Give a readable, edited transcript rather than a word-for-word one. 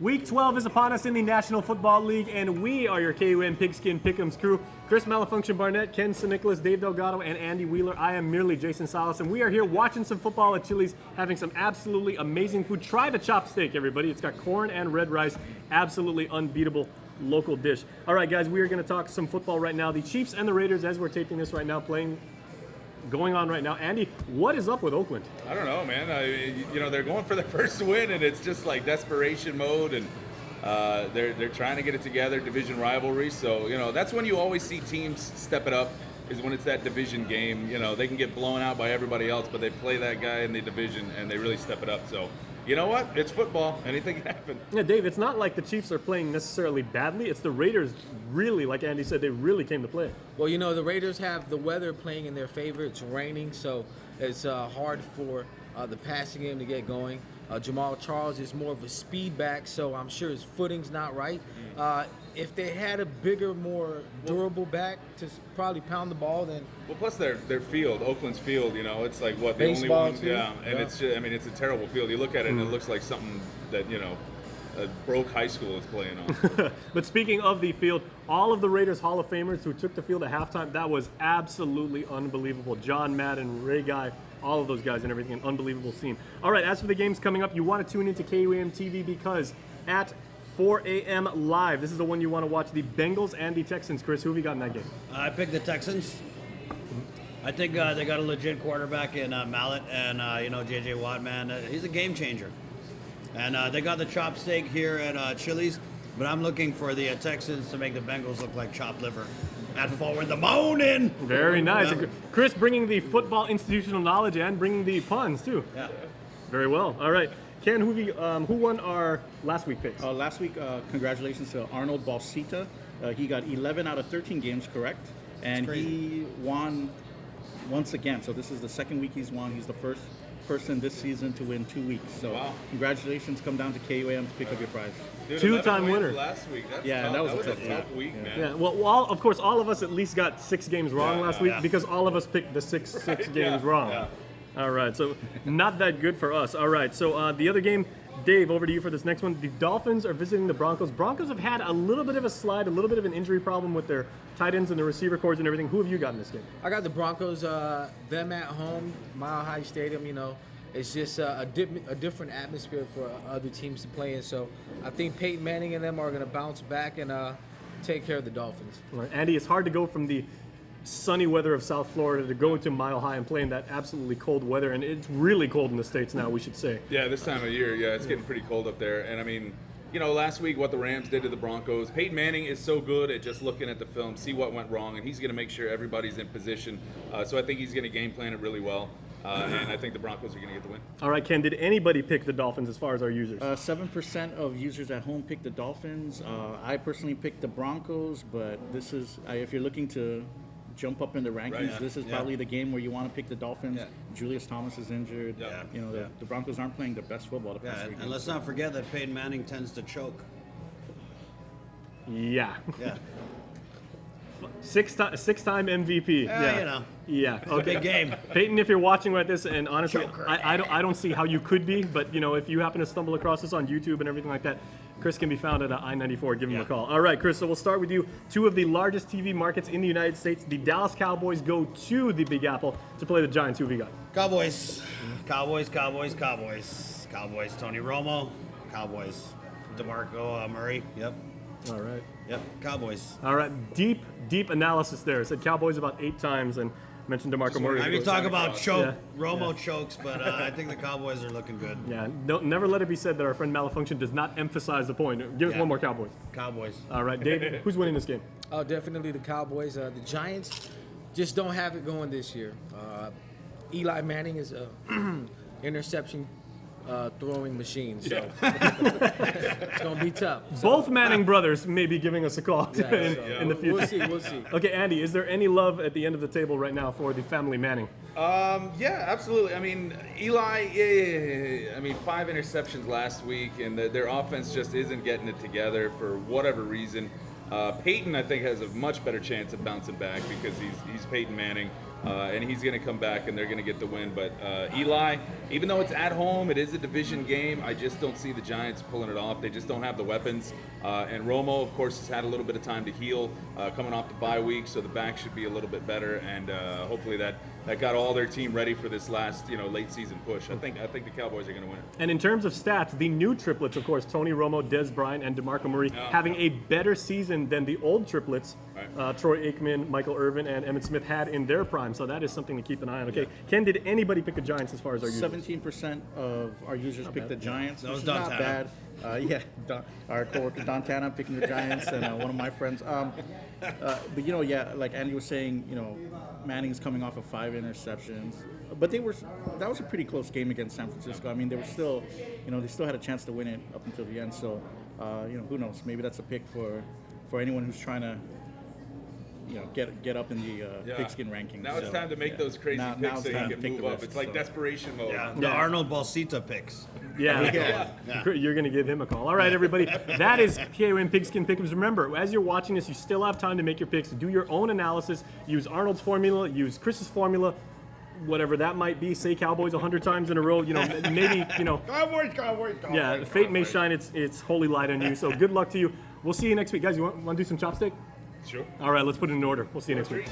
Week 12 is upon us in the National Football League, and we are your KUAM Pigskin Pick'ems crew. Chris Malafunkshun, Barnett, Ken San Nicolas, Dave Delgado, and Andy Wheeler. I am merely Jason Salas, and we are here watching some football at Chili's, having some absolutely amazing food. Try the chopped steak, everybody. It's got corn and red rice. Absolutely unbeatable local dish. All right, guys, we are going to talk some football right now. The Chiefs and the Raiders, as we're taping this right now, going on right now. Andy, what is up with Oakland? I don't know, man. They're going for their first win, and it's just like desperation mode, and they're trying to get it together, division rivalry. So, that's when you always see teams step it up, is when it's that division game. They can get blown out by everybody else, but they play that guy in the division, and they really step it up. So, you know what? It's football. Anything can happen. Yeah, Dave, it's not like the Chiefs are playing necessarily badly. It's the Raiders really, like Andy said, they really came to play. Well, the Raiders have the weather playing in their favor. It's raining, so it's hard for the passing game to get going. Jamal Charles is more of a speed back, so I'm sure his footing's not right. If they had a bigger, more durable back to probably pound the ball, then... Well, plus their field, Oakland's field, it's like, what, the baseball only one? too. Yeah, and it's just, it's a terrible field. You look at it and it looks like something that, a broke high school is playing on. But speaking of the field, all of the Raiders Hall of Famers who took the field at halftime, that was absolutely unbelievable. John Madden, Ray Guy, all of those guys and everything, an unbelievable scene. All right, as for the games coming up, you want to tune into KUAM TV because at 4 a.m. live, this is the one you want to watch, the Bengals and the Texans. Chris, who have you got in that game? I picked the Texans. I think they got a legit quarterback in Mallet, and J.J. Watt, man, he's a game changer. And they got the chop steak here at Chili's, but I'm looking for the Texans to make the Bengals look like chopped liver. At forward the morning. Very nice. Yeah. Chris bringing the football institutional knowledge and bringing the puns too. Yeah. Very well. All right. Ken, who won our last week picks? Last week, congratulations to Arnold Balsita. He got 11 out of 13 games correct, and he won once again. So this is the second week he's won. He's the first person this season to win 2 weeks. So congratulations. Come down to KUAM to pick up your prize. Dude, two-time winner last week. That's yeah, tough. that was a tough week, man. Yeah, well, of course, all of us at least got 6 games wrong last week because all of us picked the six games wrong. Yeah. All right, so not that good for us. All right, so the other game, Dave, over to you for this next one. The Dolphins are visiting the Broncos. Broncos have had a little bit of a slide, a little bit of an injury problem with their tight ends and the receiver corps and everything. Who have you got in this game? I got the Broncos, them at home, Mile High Stadium, It's just a different atmosphere for other teams to play in. So I think Peyton Manning and them are going to bounce back and take care of the Dolphins. All right, Andy, it's hard to go from the sunny weather of South Florida to go to Mile High and play in that absolutely cold weather. And it's really cold in the States now, we should say. Yeah, this time of year, it's getting pretty cold up there. And last week what the Rams did to the Broncos, Peyton Manning is so good at just looking at the film, see what went wrong, and he's going to make sure everybody's in position. So I think he's going to game plan it really well. And I think the Broncos are going to get the win. All right, Ken, did anybody pick the Dolphins as far as our users? 7% of users at home picked the Dolphins. I personally picked the Broncos, but this is, if you're looking to jump up in the rankings, this is probably the game where you want to pick the Dolphins. Yeah. Julius Thomas is injured. Yeah. The Broncos aren't playing their best football the past 3 games. And let's not forget that Peyton Manning tends to choke. Yeah. Yeah. Six-time MVP. Yeah. Okay. Big game. Peyton, if you're watching like this, and honestly, I don't see how you could be, but if you happen to stumble across this on YouTube and everything like that, Chris can be found at I-94. Give him a call. All right, Chris. So we'll start with you. 2 of the largest TV markets in the United States. The Dallas Cowboys go to the Big Apple to play the Giants. Who have you got? Cowboys. Cowboys. Tony Romo. Cowboys. DeMarco Murray. Yep. All right. Yep. Cowboys. All right. Deep analysis there. I said Cowboys about 8 times and mentioned DeMarco Murray. I mean, talk about choke. Romo chokes, but I think the Cowboys are looking good. Yeah. Never let it be said that our friend Malafunkshun does not emphasize the point. Give us one more Cowboys. Cowboys. All right, Dave. Who's winning this game? Oh, definitely the Cowboys. The Giants just don't have it going this year. Eli Manning is a interception throwing machine, so it's going to be tough. Both Manning brothers may be giving us a call in the future. We'll see. Okay, Andy, is there any love at the end of the table right now for the family Manning? Yeah, absolutely. Eli, 5 interceptions last week, and their offense just isn't getting it together for whatever reason. Peyton, I think, has a much better chance of bouncing back because he's Peyton Manning. and he's going to come back, and they're going to get the win. But Eli, even though it's at home, it is a division game. I just don't see the Giants pulling it off. They just don't have the weapons. And Romo, of course, has had a little bit of time to heal, coming off the bye week, so the back should be a little bit better. And hopefully that got all their team ready for this last, late season push. I think the Cowboys are going to win. And in terms of stats, the new triplets, of course, Tony Romo, Des Bryant, and DeMarco Murray, having a better season than the old triplets, Troy Aikman, Michael Irvin, and Emmitt Smith had in their prime. So that is something to keep an eye on. Okay, Ken, did anybody pick the Giants as far as our users? 17% of our users picked the Giants. That was which is Don not Tana. bad. Our coworker Don Tana picking the Giants, and one of my friends. But like Andy was saying, Manning's coming off of 5 interceptions, but that was a pretty close game against San Francisco. I mean, they were still, they still had a chance to win it up until the end. So, who knows? Maybe that's a pick for anyone who's trying to, get up in the Pigskin rankings. Now it's time to make those crazy picks so you can move up. It's like desperation mode. Yeah, the Arnold Balsita picks. Yeah. You're going to give him a call. All right, everybody. That is KUAM Pigskin Pick'ems. Remember, as you're watching this, you still have time to make your picks. Do your own analysis. Use Arnold's formula. Use Chris's formula. Whatever that might be. Say Cowboys 100 times in a row. Maybe, Cowboys. Yeah, fate may shine its holy light on you. So good luck to you. We'll see you next week. Guys, you want to do some chopstick? Sure. All right, let's put it in order. We'll see you next week.